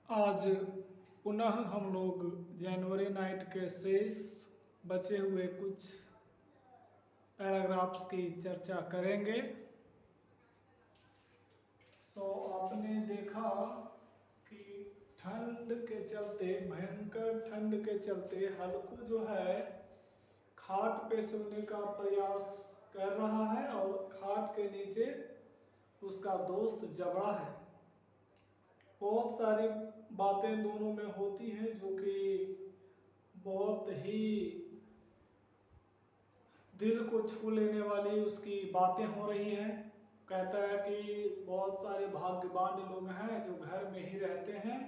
आज पुनः हम लोग जनवरी नाइट के शेष बचे हुए कुछ पैराग्राफ्स की चर्चा करेंगे। आपने देखा कि ठंड के चलते, भयंकर ठंड के चलते हल्कू जो है खाट पे सोने का प्रयास कर रहा है और खाट के नीचे उसका दोस्त जबड़ा है। बहुत सारी बातें दोनों में होती हैं जो कि बहुत ही दिल को छू लेने वाली उसकी बातें हो रही हैं। कहता है कि बहुत सारे भाग्यवान लोग हैं जो घर में ही रहते हैं,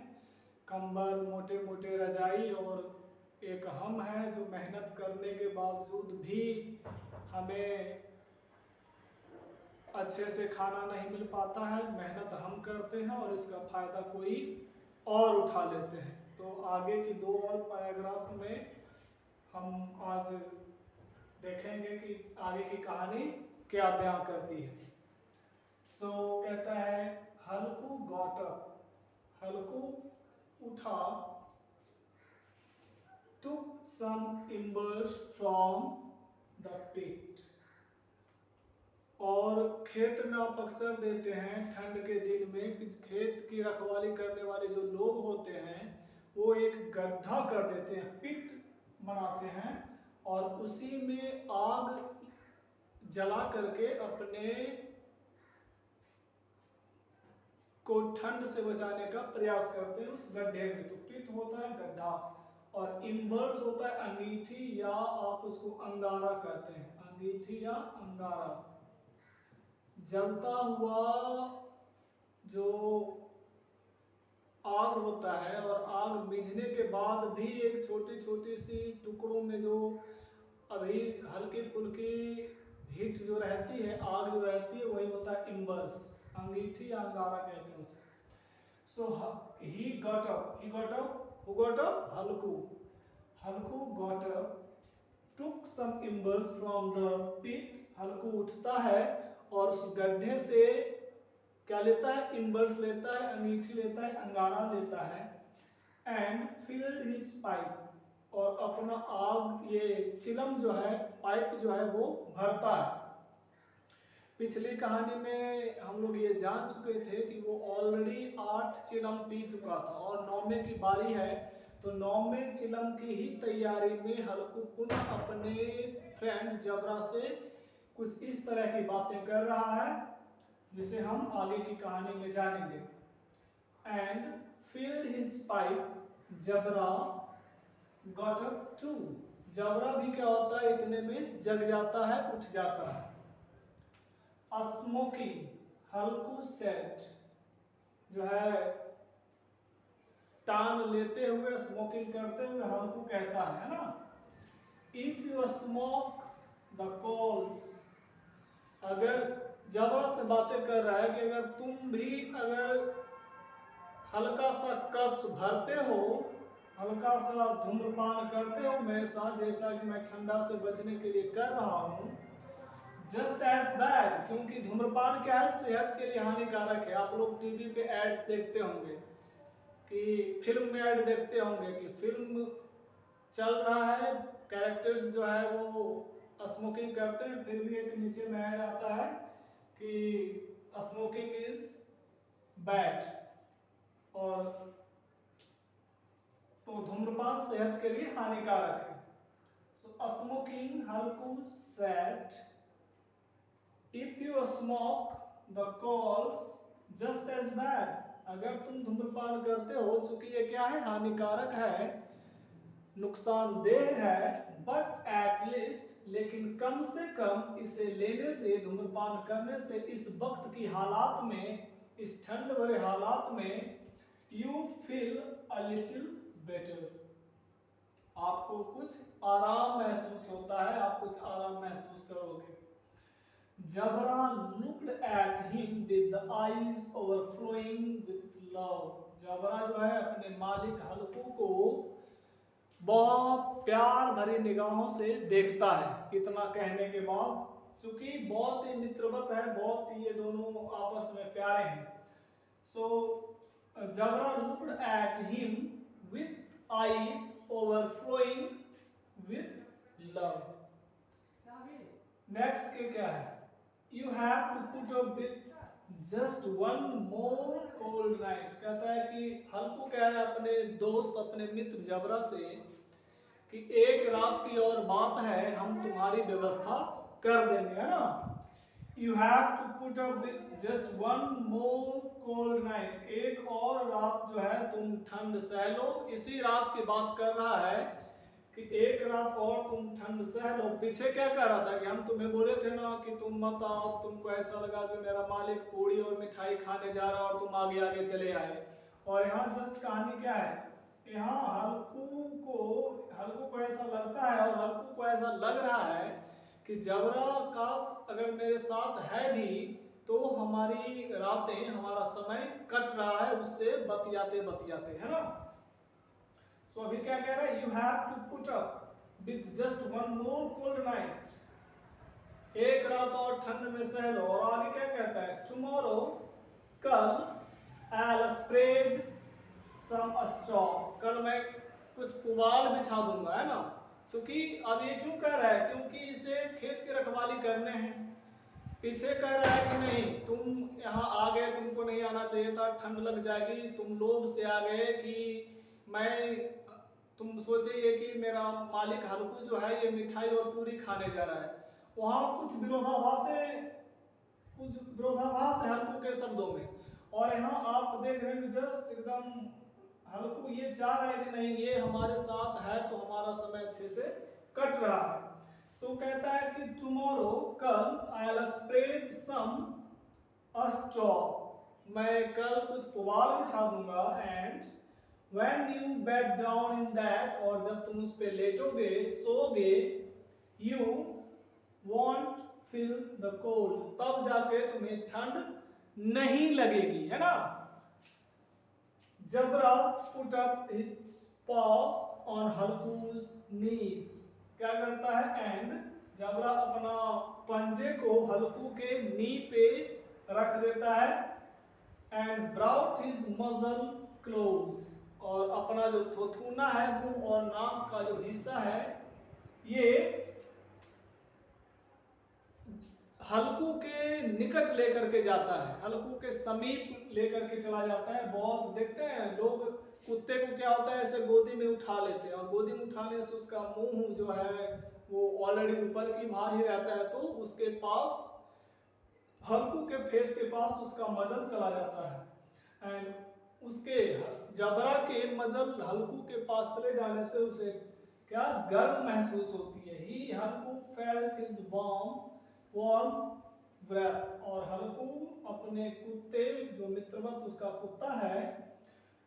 कंबल, मोटे मोटे रजाई, और एक हम हैं जो मेहनत करने के बावजूद भी हमें अच्छे से खाना नहीं मिल पाता है। मेहनत हम करते हैं और इसका फायदा कोई और उठा लेते हैं। तो आगे की दो और पैराग्राफ में हम आज देखेंगे कि आगे की कहानी क्या बयां करती है। कहता है हल्कू गॉट अप, हल्कू उठा, took some embers from the pit। और खेत में आप अक्सर देते हैं ठंड के दिन में कि खेत की रखवाली करने वाले जो लोग होते हैं वो एक गड्ढा कर देते हैं, पिट बनाते हैं, और उसी में आग जला करके अपने को ठंड से बचाने का प्रयास करते हैं उस गड्ढे में। तो पिट होता है गड्ढा, और इम्बर्स होता है अंगीठी, या आप उसको अंगारा कहते हैं, अंगीठी या अंगारा। जलता हुआ जो आग होता है, और आग मिझने के बाद भी एक छोटी छोटी सी टुकड़ों में जो अभी हल्की फुल्की हीट जो रहती है, आग जो रहती है, वही होता है इम्बर्स, अंगीठी या अंगारा कहते हैं उसे। he got up, who got up? Halku got up, took some embers from the pit। हल्कू उठता है और उस गड्ढे से क्या लेता है? इम्बर्स लेता है, अंगीठी लेता है, अंगारा लेता है। एंड filled his pipe, और अपना आग, ये चिलम जो है, पाइप जो है, वो भरता है। पिछली कहानी में हम लोग ये जान चुके थे कि वो ऑलरेडी 8 चिलम पी चुका था और 9वें की बारी है। तो 9वें चिलम की ही तैयारी में हल्कू पुनः अपने फ्रेंड जबरा से कुछ इस तरह की बातें कर रहा है जिसे हम आगे की कहानी में जानेंगे। And filled his pipe, Jabra got up too। Jabra भी क्या होता है, इतने में जग जाता है, उठ जाता है। स्मोकिंग, हल्कू सेट जो है टान लेते हुए, स्मोकिंग करते हुए हल्कू कहता है ना, if you smoke the calls. अगर जबरा से बातें कर रहा है कि अगर तुम भी अगर हल्का सा कस भरते हो, हल्का सा धूम्रपान करते हो हमेशा, जैसा कि मैं ठंडा से बचने के लिए कर रहा हूं, जस्ट एज बैड, क्योंकि धूम्रपान क्या है, सेहत के लिए हानिकारक है। आप लोग टीवी पे ऐड देखते होंगे, कि फिल्म में ऐड देखते होंगे कि फिल्म चल रहा है, कैरेक्टर्स जो है वो स्मोकिंग करते हैं, फिर भी एक नीचे में ऐड आता है कि स्मोकिंग इज बैड, और तो धूम्रपान सेहत के लिए हानिकारक है। Smoking, Halku said, if you smoke the colds just as bad. अगर तुम धूम्रपान करते हो, चूंकि ये क्या है, हानिकारक है, नुकसानदेह है, बट एट लीस्ट, लेकिन कम से कम इसे लेने से, धूम्रपान करने से इस वक्त की हालात में, इस ठंड भरे हालात में, you feel a little better, आपको कुछ आराम महसूस होता है, आप कुछ आराम महसूस करोगे। जबरा looked at him with the eyes overflowing with love। जबरा जो है अपने मालिक हल्कू को बहुत प्यार भरी निगाहों से देखता है। इतना कहने के बाद, चूंकि बहुत ही मित्रवत है, बहुत ही ये दोनों आपस में प्यारे हैं। Jabra looked at him with eyes overflowing with love. Next के क्या है? You have to put up with just one more cold night. कहता है कि हल्कू कह रहा है अपने दोस्त अपने मित्र जबरा से कि एक रात की और बात है, हम तुम्हारी व्यवस्था कर देंगे, है ना. You have to put up with just one more cold night. एक और रात जो है तुम ठंड सह लो. इसी रात की बात कर रहा है कि एक रात और तुम ठंड सह लो. पीछे क्या कह रहा था कि हम तुम्हें बोले थे ना कि तुम मत आओ, तुमको ऐसा लगा कि मेरा मालिक पूड़ी और मिठाई खाने जा रहा है और तुम आगे आगे चले आए. और यहाँ जस्ट कहानी क्या है, यहाँ हल्कू को ऐसा लगता है और हल्कू को ऐसा लग रहा है कि जबरा काश अगर मेरे साथ है भी तो हमारी रातें, हमारा समय कट रहा है उससे बतियाते बतियाते, है ना. सो अभी क्या कह रहा है, you have to put up with just one more cold night. एक रात और ठंड में सह लो. और आगे क्या कहता है, टुमारो कल I'll spread some straw. कल मैं कुछ पुआल बिछा दूंगा, है ना. क्योंकि अब ये क्यों कह रहा है, क्योंकि इसे खेत की रखवाली करने हैं. पीछे कह रहा है कि नहीं तुम यहाँ आ गए, तुमको नहीं आना चाहिए था, ठंड लग जाएगी. तुम लोभ से आ गए कि मैं, तुम सोचे ये कि मेरा मालिक हल्कू जो है ये मिठाई और पूरी खाने जा रहा है. वहाँ कुछ विरोधाभास है हल्कू के शब्दों में. और यहाँ आप देख रहे हैं कि जस्ट एकदम हल्कू ये चाह रहा है कि नहीं ये हमारे साथ है तो हमारा समय अच्छे से कट रहा है. सो कहता है कि टुमारो कल I'll spread some straw. मैं कल कुछ पुआल बिछा दूंगा. And when you bed down in that, और जब तुम उस पे लेटोगे सोगे, you won't feel the cold. तब जाके तुम्हें ठंड नहीं लगेगी, है ना. जबरा put up his paws on Halku's knees. क्या करता है, एंड जबरा अपना पंजे को हल्कू के नी पे रख देता है. And brought his muzzle close. और अपना जो थोथूना है, मुंह और नाक का जो हिस्सा है, ये हल्कू के निकट लेकर के जाता है, हल्कू के समीप लेकर के चला जाता है. बहुत देखते हैं लोग कुत्ते को क्या होता है ऐसे गोदी में उठा लेते हैं और गोदी में उठाने से उसका मुंह जो है वो ऑलरेडी ऊपर की भार ही रहता है, तो उसके पास हल्कू के फेस के पास उसका मजल चला जाता है. एंड उसके जबरा के मजल हल्कू के पास चले जाने से उसे क्या गर्म महसूस होती है. ही हल्कू फेल्ट हिज वार्म breath. और हल्कू अपने कुत्ते जो मित्रवत उसका कुत्ता है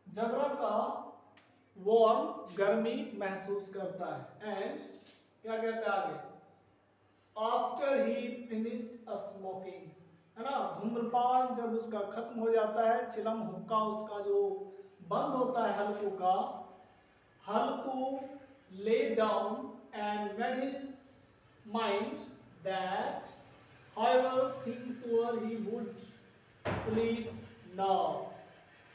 जबरा का वार्म गर्मी महसूस करता है. एंड क्या कहता है आगे, आफ्टर ही फिनिश्ड स्मोकिंग, है ना. धूम्रपान जब उसका खत्म हो जाता है, चिलम हुक्का उसका जो बंद होता है हल्कू का, हल्कू lay down and made his mind that however things were he would sleep now.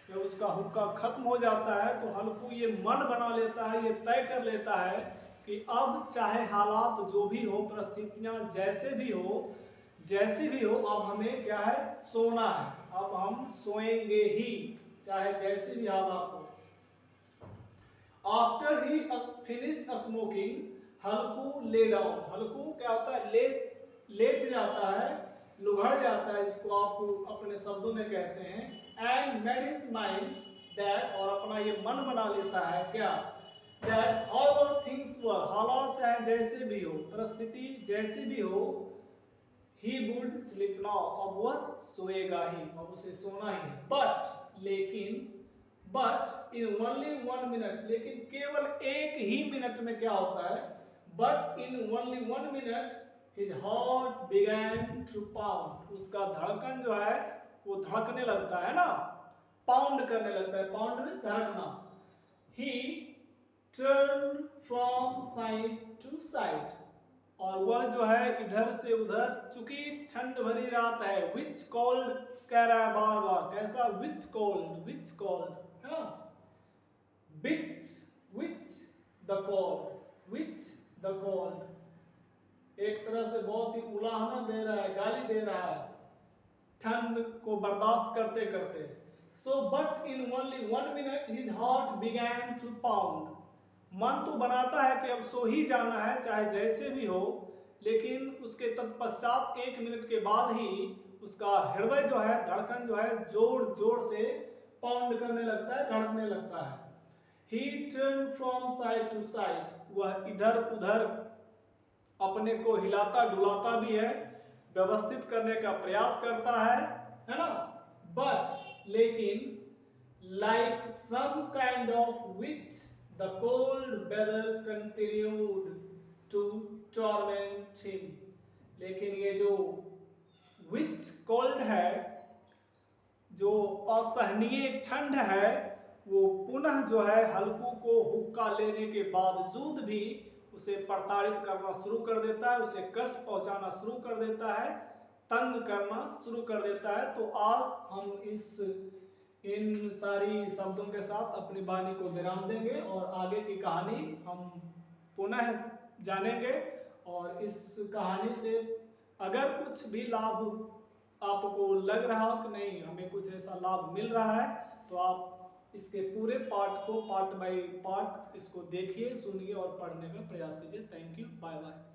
जब उसका हुक्का खत्म हो जाता है तो हल्कू ये मन बना लेता है, ये तय कर लेता है कि अब चाहे हालात जो भी हो, परिस्थितियां जैसी भी हो, अब हमें क्या है, सोना है. अब हम सोएंगे ही चाहे जैसी भी हालात हो. After he finished smoking Halku lay down. हल्कू क्या होता है, लेट जाता है, लुढ़क जाता है, जिसको आप अपने शब्दों में कहते हैं. And made his mind that, और अपना ये मन बना लेता है क्या, दैट हाउएवर थिंग्स वर, हालात चाहे जैसे भी हो, परिस्थिति जैसी भी हो, ही वुड स्लीप नाउ, अब वह सोएगा ही, अब उसे सोना ही. बट इन ओनली 1 मिनट, लेकिन केवल एक ही मिनट में क्या होता है, but in only 1 minute his heart began to pound. उसका धड़कन जो है वो धड़कने लगता है ना, पाउंड करने लगता है. पाउंड में धड़कना. He turned from side to side. और वह जो है इधर से उधर, चूंकि ठंड भरी रात है, विच कोल्ड कह रहा है बार बार, कैसा, विच कोल्ड है ना, विच द कोल्ड, एक तरह से बहुत ही उलाहना दे रहा है, गाली दे रहा है ठंड को बर्दाश्त करते करते। So but in only 1 minute his heart began to pound, मन तो बनाता है कि अब सो ही जाना है चाहे जैसे भी हो, लेकिन उसके तत्पश्चात 1 मिनट के बाद ही उसका हृदय जो है, धड़कन जो है जोर जोर से पाउंड करने लगता है, धड़कने लगता है। He turned from side to side, वह इधर उधर अपने को हिलाता डुलाता भी है, व्यवस्थित करने का प्रयास करता है ना, बट लेकिन like some kind of witch the cold weather continued to torment him, लेकिन ये जो विच कोल्ड है, जो असहनीय ठंड है, वो पुनः जो है हल्कू को हुक्का लेने के बावजूद भी उसे प्रताड़ित करना शुरू कर देता है, उसे कष्ट पहुंचाना शुरू कर देता है, तंग करना शुरू कर देता है। तो आज हम इन सारी शब्दों के साथ अपनी वाणी को विराम देंगे और आगे की कहानी हम पुनः जानेंगे। और इस कहानी से अगर कुछ भी लाभ आपको लग रहा हो कि नहीं हमें कुछ ऐसा लाभ मिल रहा है, तो आप इसके पूरे पार्ट को पार्ट बाय पार्ट इसको देखिए, सुनिए और पढ़ने का प्रयास कीजिए। Thank you, bye bye.